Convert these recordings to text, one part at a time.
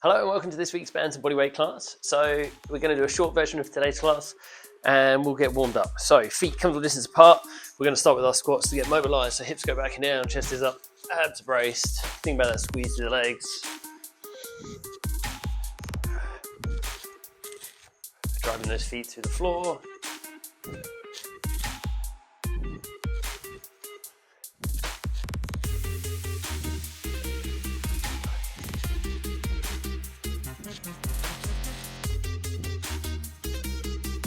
Hello and welcome to this week's Bands and Bodyweight class. So we're going to do a short version of today's class and we'll get warmed up. So feet comfortable distance apart. We're going to start with our squats to get mobilized. So hips go back and down, chest is up, abs braced. Think about that squeeze through the legs. Driving those feet through the floor.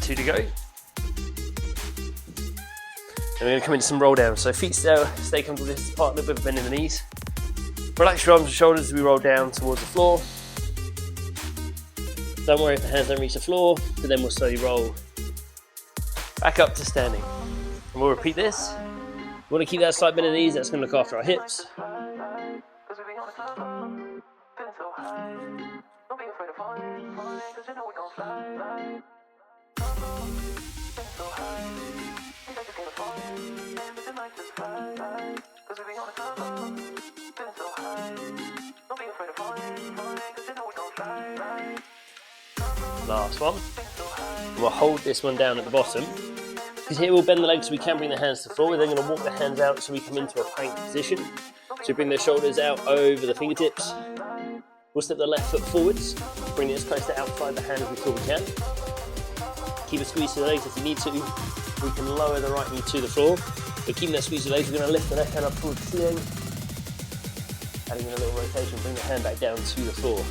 Two to go. And we're going to come into some roll down. So feet stay comfortable distance apart, a little bit of bend in the knees. Relax your arms and shoulders as we roll down towards the floor. Don't worry if the hands don't reach the floor, but then we'll slowly roll back up to standing. And we'll repeat this. We want to keep that slight bend in the knees, that's going to look after our hips. Last one. We'll hold this one down at the bottom. Because here we'll bend the legs so we can bring the hands to the floor. We're then going to walk the hands out so we come into a plank position. So we bring the shoulders out over the fingertips. We'll step the left foot forwards, bring it as close to outside the hand as we feel we can. Keep a squeeze to the legs if you need to. We can lower the right knee to the floor. But keeping that squeeze to the legs, we're going to lift the left hand up towards the ceiling. Adding in a little rotation, bring the hand back down to the floor.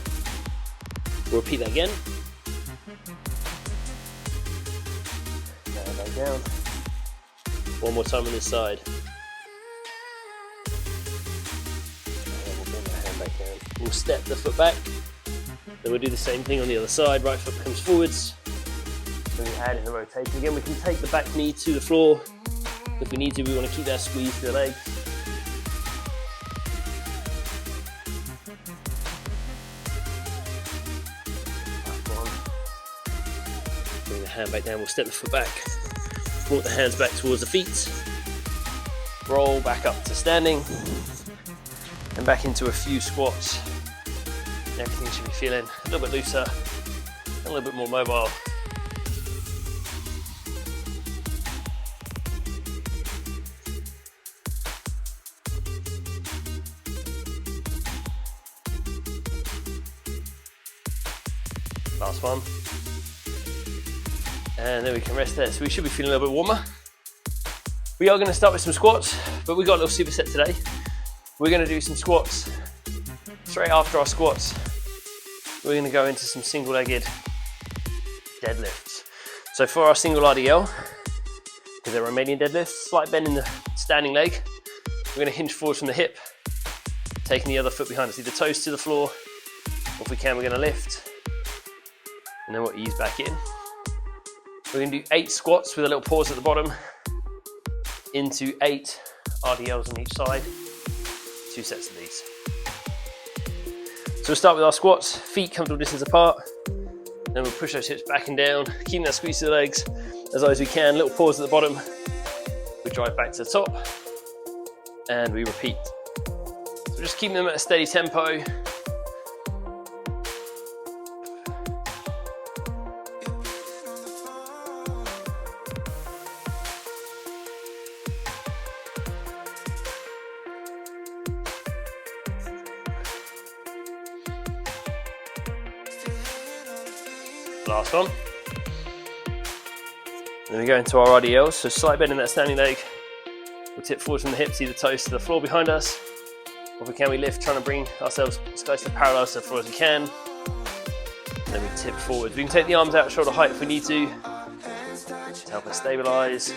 We'll repeat that again. Now back down. One more time on this side. And we'll bring the hand back down. We'll step the foot back. Then we'll do the same thing on the other side. Right foot comes forwards. Then we add in the rotation. Again, we can take the back knee to the floor. If we need to, we want to keep that squeeze through the legs. Bring the hand back down, we'll step the foot back. Walk the hands back towards the feet. Roll back up to standing. And back into a few squats. Everything should be feeling a little bit looser, a little bit more mobile. Last one. And then we can rest there. So we should be feeling a little bit warmer. We are going to start with some squats, but we've got a little superset today. We're going to do some squats. Straight after our squats, we're going to go into some single-legged deadlifts. So for our single RDL, because they're Romanian deadlifts, slight bend in the standing leg. We're going to hinge forward from the hip, taking the other foot behind us, either toes to the floor, or if we can, we're going to lift. And then we'll ease back in. We're going to do 8 squats with a little pause at the bottom into 8 RDLs on each side, 2 sets of these. So we'll start with our squats, feet comfortable distance apart, then we'll push those hips back and down, keeping that squeeze to the legs as high as we can, little pause at the bottom, we drive back to the top, and we repeat. So just keeping them at a steady tempo. Last one. Then we go into our RDLs, so slight bend in that standing leg. We'll tip forward from the hips, either toes to the floor behind us, or if we can, we lift, trying to bring ourselves as close to parallel to the floor as we can. And then we tip forward. We can take the arms out shoulder height if we need to help us stabilize.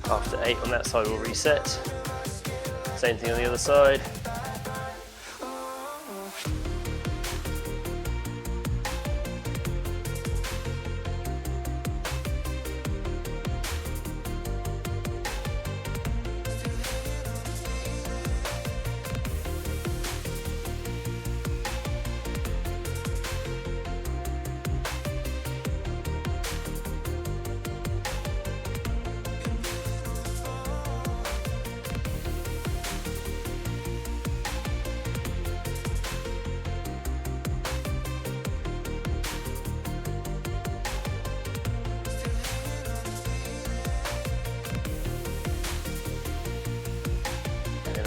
After 8 on that side, we'll reset. Same thing on the other side.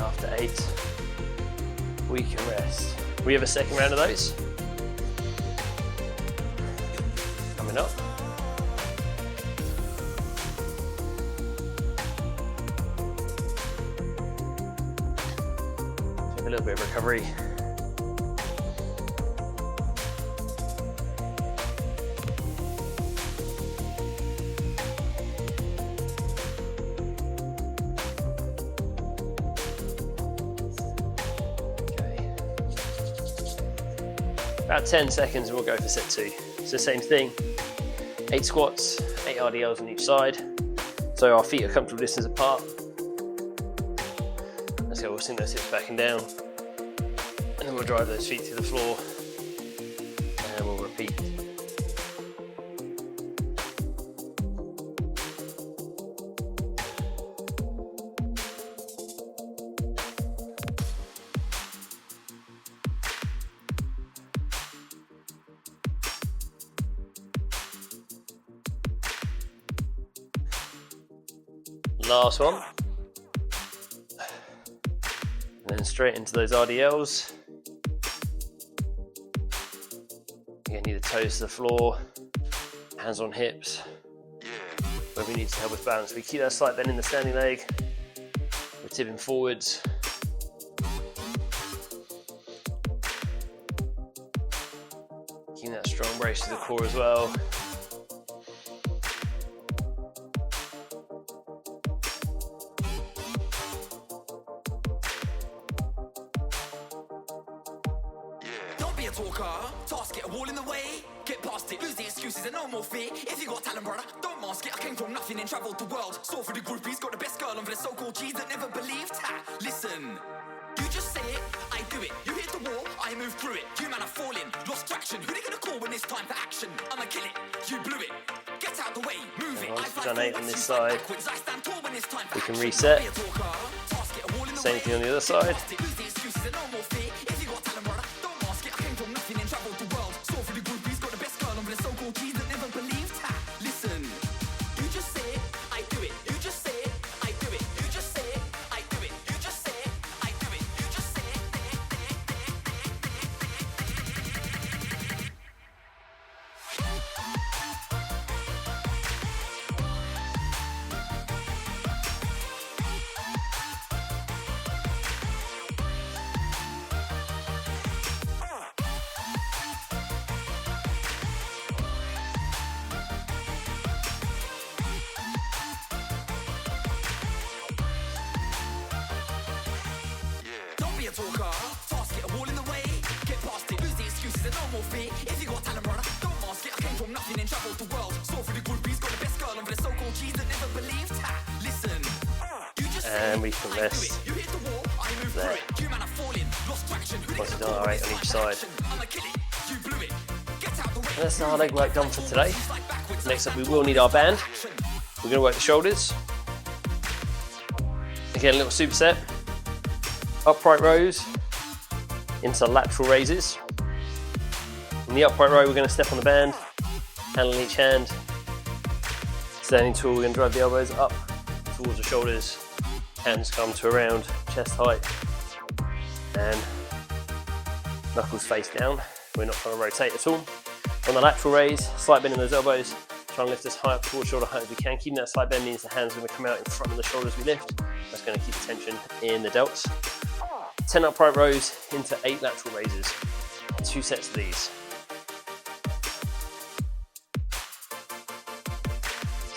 After 8, we can rest. We have a second round of those coming up. Have a little bit of recovery. About 10 seconds and we'll go for set 2. So same thing, 8 squats, 8 RDLs on each side. So our feet are comfortable distance apart. Let's go, we'll sink those hips back and down. And then we'll drive those feet to the floor. And we'll repeat. Last one, and then straight into those RDLs. Again, need the toes to the floor, hands on hips. Where we need to help with balance, we keep that slight bend in the standing leg. We're tipping forwards. Keeping that strong brace to the core as well. Task it, a wall in the way, get past it, lose the excuses and no more fear. If you got talent, brother, don't mask it. I came from nothing and travelled the world. Saw for the groupies, got the best girl on for the so-called G's that never believed. Ha, listen, you just say it, I do it. You hit the wall, I move through it. You man are falling, lost traction. Who they gonna call when it's time for action? I'ma kill it, you blew it. Get out the way, move it. Once we've done 8 on this side, we can reset. Same thing on the other side. If you got talent, brother, don't mask it. I came from nothing and travelled the world. Saw for the groupies, got the best girl on for the so-called G's that never believed. Ha, listen, you just and we can rest you hit the wall, I move through it. You man are falling, lost traction. Once we've done our 8 on each side. I'ma kill it, you blew it. Get out the way. That's our leg work done for today. Next up, we will need our band. We're going to work the shoulders. Again, a little superset. Upright rows into lateral raises. In the upright row, we're going to step on the band, hand on each hand. Standing tall, we're going to drive the elbows up towards the shoulders. Hands come to around chest height. And knuckles face down. We're not trying to rotate at all. On the lateral raise, slight bend in those elbows. Try and lift as high up towards shoulder height as we can. Keeping that slight bend means the hands are going to come out in front of the shoulders we lift. That's going to keep the tension in the delts. 10 upright rows into 8 lateral raises. 2 sets of these.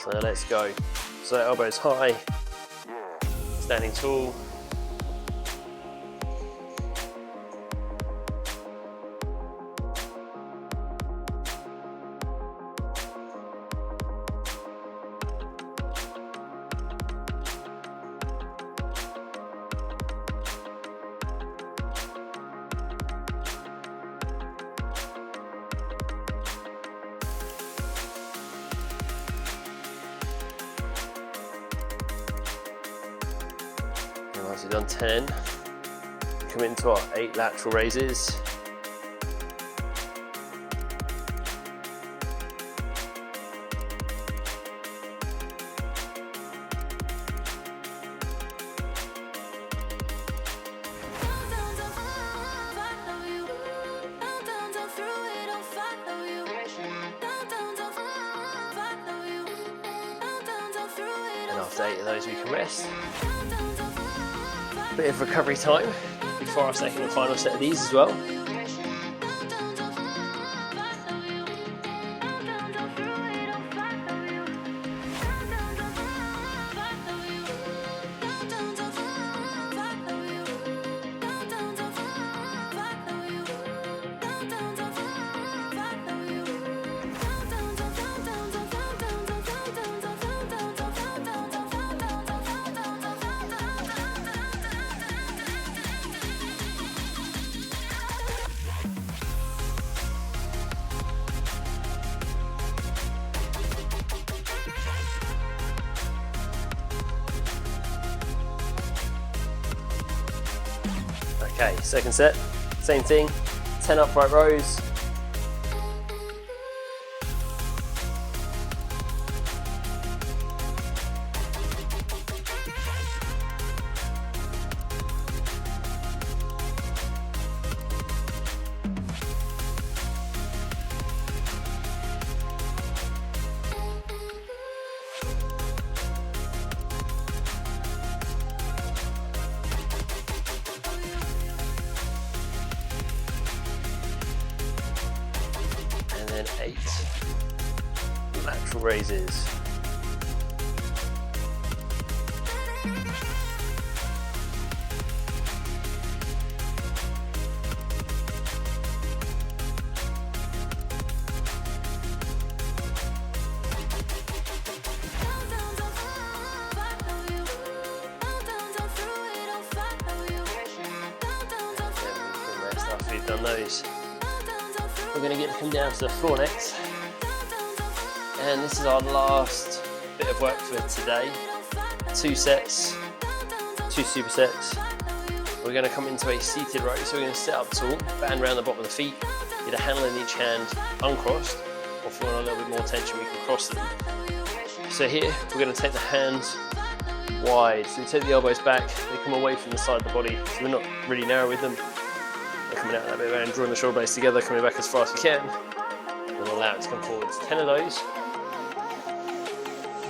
So let's go. So elbows high, standing tall. Once we've done 10, come into our 8 lateral raises. And after 8 of those, we can rest. Bit of recovery time before our second and final set of these as well. Okay, second set, same thing, 10 upright rows. And 8 lateral raises. After we've done those, we're going to come down to the floor next, and this is our last bit of work for today. 2 sets, 2 supersets. We're going to come into a seated row, so we're going to sit up tall, band around the bottom of the feet, get a handle in each hand uncrossed, or if we want a little bit more tension we can cross them. So here we're going to take the hands wide, so we take the elbows back, they come away from the side of the body, so we're not really narrow with them. Coming out that bit and drawing the shoulder blades together, coming back as far as we can, and allow it to come forwards. 10 of those,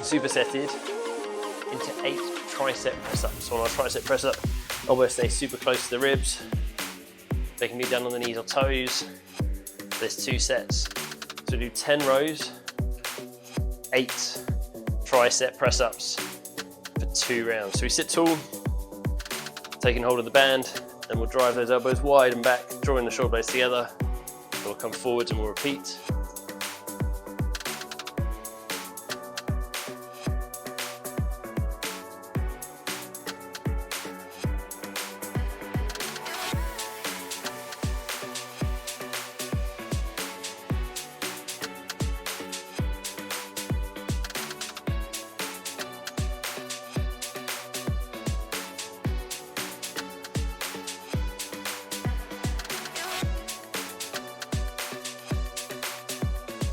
supersetted into 8 tricep press-ups. So on our tricep press-up, elbows stay super close to the ribs. They can be done on the knees or toes. There's 2 sets. So do 10 rows, 8 tricep press-ups for 2 rounds. So we sit tall, taking hold of the band, and we'll drive those elbows wide and back, drawing the shoulder blades together. And we'll come forwards and we'll repeat.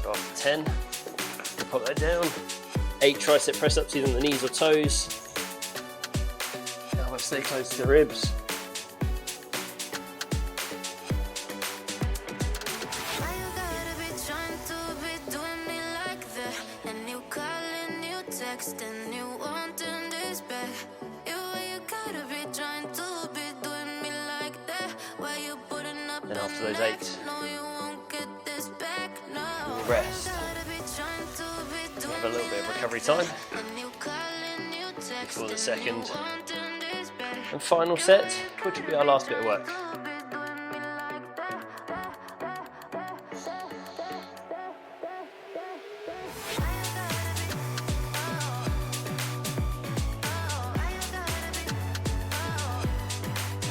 After 10, we'll pop that down. 8 tricep press-ups either on the knees or toes. Elbows stay close to the ribs. And after those 8, we'll rest. Have a little bit of recovery time before the second and final set, which will be our last bit of work.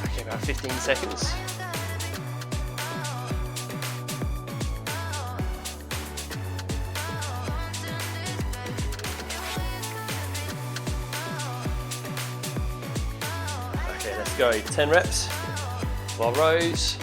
Okay, about 15 seconds. Okay, let's go. 10 reps while rows.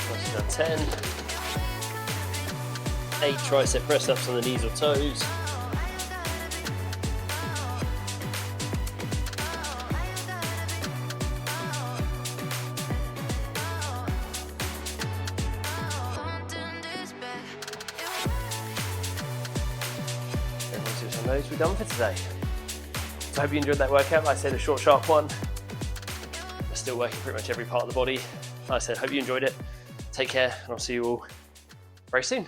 Once you've done 10. 8 tricep press ups on the knees or toes. And once you've done those, we're done for today. So I hope you enjoyed that workout. Like I said, a short, sharp one. We're still working pretty much every part of the body. Like I said, hope you enjoyed it. Take care, and I'll see you all very soon.